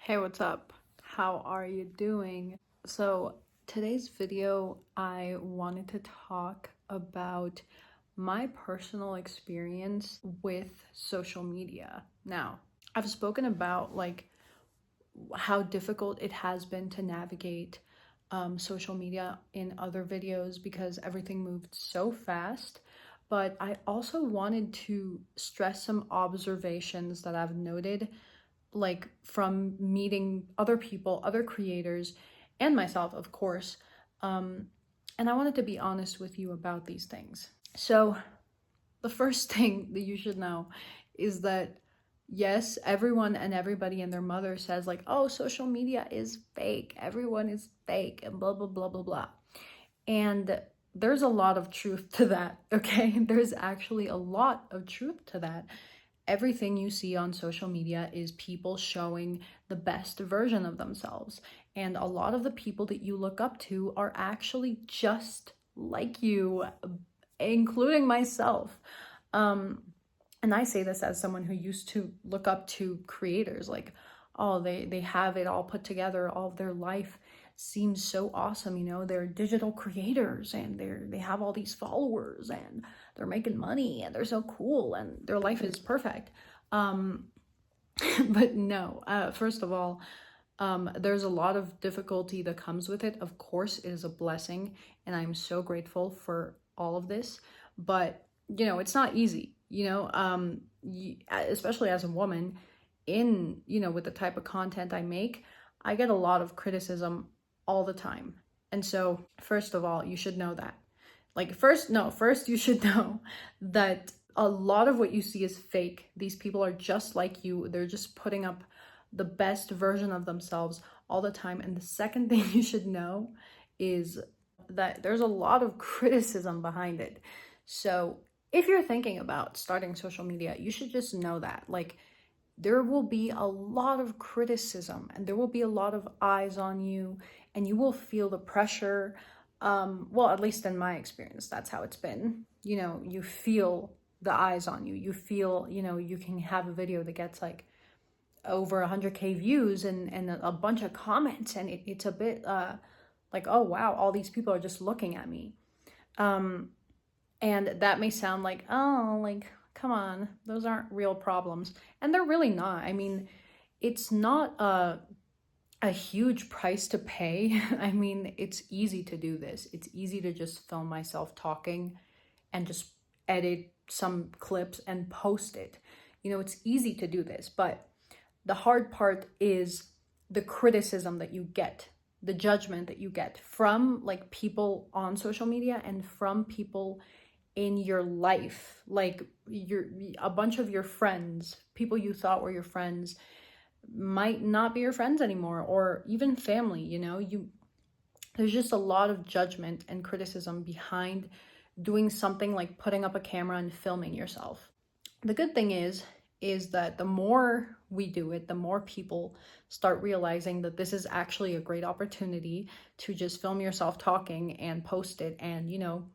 Hey, what's up? How are you doing? So, today's video, I wanted to talk about my personal experience with social media. Now, I've spoken about how difficult it has been to navigate social media in other videos because everything moved so fast. But I also wanted to stress some observations that I've noted from meeting other people, other creators, and myself, of course. Um, and I wanted to be honest with you about these things. So, the first thing that you should know is that yes, everyone and everybody and their mother says, like, oh, social media is fake, everyone is fake, and blah, blah, blah, blah, blah. And there's a lot of truth to that, okay? There's actually a lot of truth to that. Everything you see on social media is people showing the best version of themselves. And a lot of the people that you look up to are actually just like you, including myself. And I say this as someone who used to look up to creators like, oh, they have it all put together, all of their life seems so awesome, they're digital creators and they have all these followers and they're making money and they're so cool and their life is perfect. But no, first of all, there's a lot of difficulty that comes with it. Of course, it is a blessing, and I'm so grateful for all of this. But it's not easy. Especially as a woman, with the type of content I make, I get a lot of criticism all the time. And so, first of all, you should know that. First you should know that a lot of what you see is fake. These people are just like you. They're just putting up the best version of themselves all the time. And the second thing you should know is that there's a lot of criticism behind it. So if you're thinking about starting social media, you should just know that. There will be a lot of criticism and there will be a lot of eyes on you, and you will feel the pressure. Well, at least in my experience, that's how it's been. You feel the eyes on you. You feel, you can have a video that gets over 100K views and a bunch of comments, and it's a bit oh wow, all these people are just looking at me. And that may sound like, oh, come on, those aren't real problems. And they're really not. I mean, it's not a huge price to pay. I mean, it's easy to do this. It's easy to just film myself talking and just edit some clips and post it. It's easy to do this, but the hard part is the criticism that you get, the judgment that you get from people on social media and from people in your life, a bunch of your friends, people you thought were your friends might not be your friends anymore, or even family. There's just a lot of judgment and criticism behind doing something like putting up a camera and filming yourself. The good thing is that the more we do it, the more people start realizing that this is actually a great opportunity to just film yourself talking and post it and,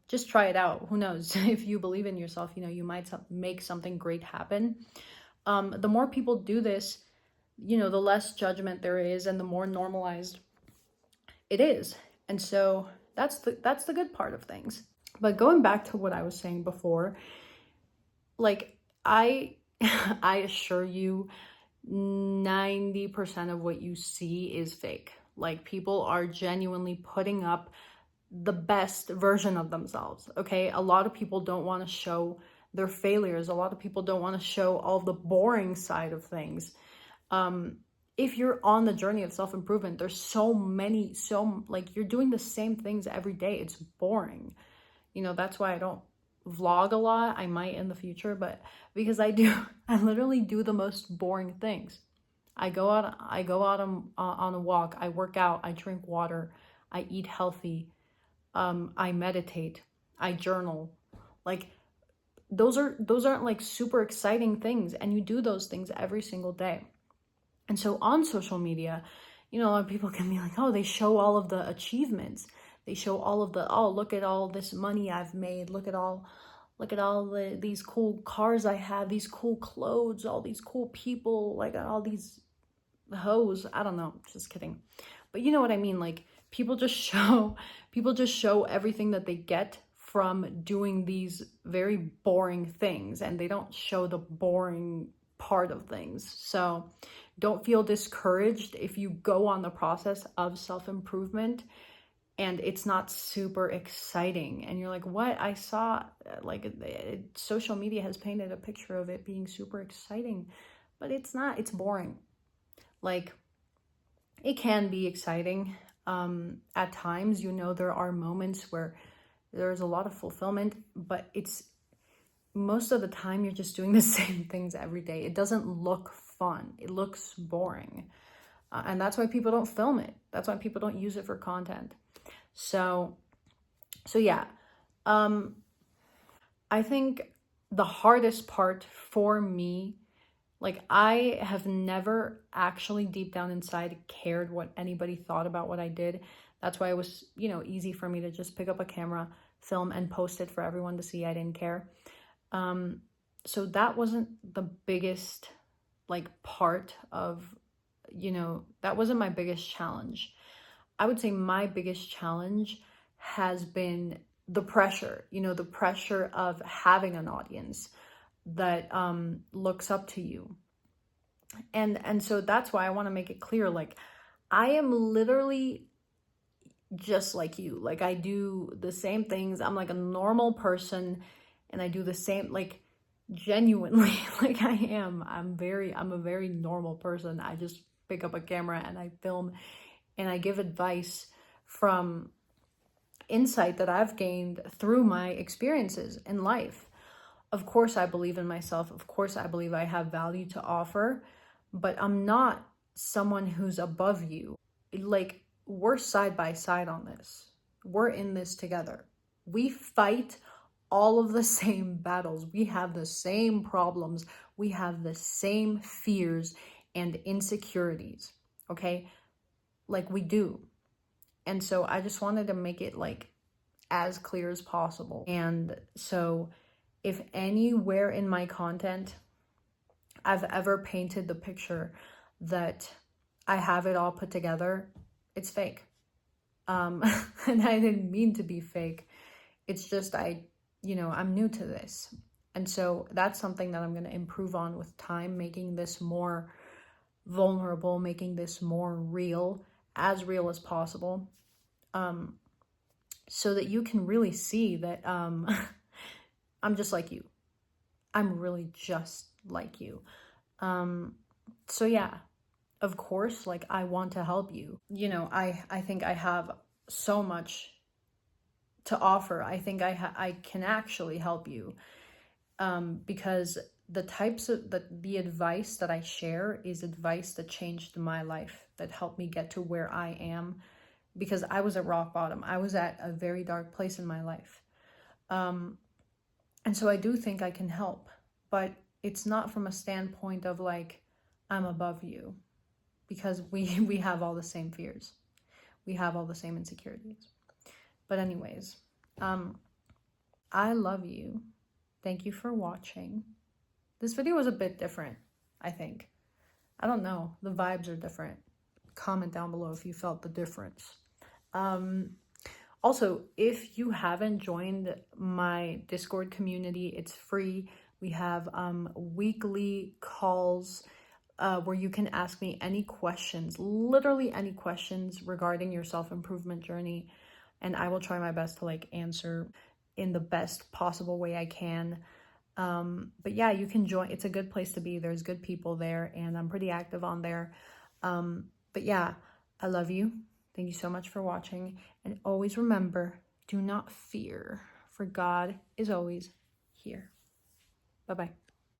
just try it out. Who knows? If you believe in yourself, you might make something great happen. The more people do this, the less judgment there is and the more normalized it is. And so that's the good part of things. But going back to what I was saying before, I assure you 90% of what you see is fake. People are genuinely putting up the best version of themselves, okay? A lot of people don't want to show their failures. A lot of people don't want to show all the boring side of things. If you're on the journey of self-improvement, there's you're doing the same things every day. It's boring. That's why I don't vlog a lot. I might in the future, but because I literally do the most boring things. I go out on a walk, I work out, I drink water, I eat healthy, I meditate, I journal. Those aren't super exciting things, and you do those things every single day. And so on social media, a lot of people can be like, oh, they show all of the achievements. They show all of oh, look at all this money I've made. Look at all these cool cars I have, these cool clothes, all these cool people, all these hose. I don't know, just kidding. But you know what I mean? Like, people just show everything that they get from doing these very boring things, and they don't show the boring part of things. So don't feel discouraged if you go on the process of self-improvement and it's not super exciting and you're like, what? I saw like social media has painted a picture of it being super exciting, but it's not. It's boring. Like, it can be exciting at times. There are moments where there's a lot of fulfillment, but it's most of the time you're just doing the same things every day. It doesn't look fun. It looks boring. And that's why people don't film it. That's why people don't use it for content. So yeah. I think the hardest part for me, like, I have never actually deep down inside cared what anybody thought about what I did. That's why it was, easy for me to just pick up a camera, film, and post it for everyone to see. I didn't care. So that wasn't the biggest, like, part of, that wasn't my biggest challenge. I would say my biggest challenge has been the pressure, the pressure of having an audience that looks up to you. And so that's why I want to make it clear, like, I am literally just like you. Like, I do the same things. I'm like a normal person, and I do the same, like, genuinely, like, I'm a very normal person. I just pick up a camera and I film, and I give advice from insight that I've gained through my experiences in life. Of course, I believe in myself. Of course, I believe I have value to offer, but I'm not someone who's above you. Like, we're side by side on this. We're in this together. We fight all of the same battles. We have the same problems. We have the same fears and insecurities, okay? Like, we do. And so I just wanted to make it, like, as clear as possible. And so if anywhere in my content I've ever painted the picture that I have it all put together, it's fake. And I didn't mean to be fake. It's just I'm new to this. And so that's something that I'm going to improve on with time, making this more vulnerable, making this more real as possible. So that you can really see that I'm just like you. I'm really just like you. So yeah, of course, like, I want to help you. I think I have so much to offer. I think I can actually help you, because the types of the advice that I share is advice that changed my life, that helped me get to where I am, because I was at rock bottom. I was at a very dark place in my life. And so I do think I can help, but it's not from a standpoint of, like, I'm above you, because we have all the same fears. We have all the same insecurities. But anyways, I love you. Thank you for watching. This video was a bit different, I think. I don't know. The vibes are different. Comment down below if you felt the difference. Also, if you haven't joined my Discord community, it's free. We have weekly calls where you can ask me any questions, literally any questions regarding your self-improvement journey, and I will try my best to, like, answer in the best possible way I can. But yeah, you can join. It's a good place to be. There's good people there, and I'm pretty active on there. But yeah, I love you. Thank you so much for watching. And always remember, do not fear, for God is always here. Bye-bye.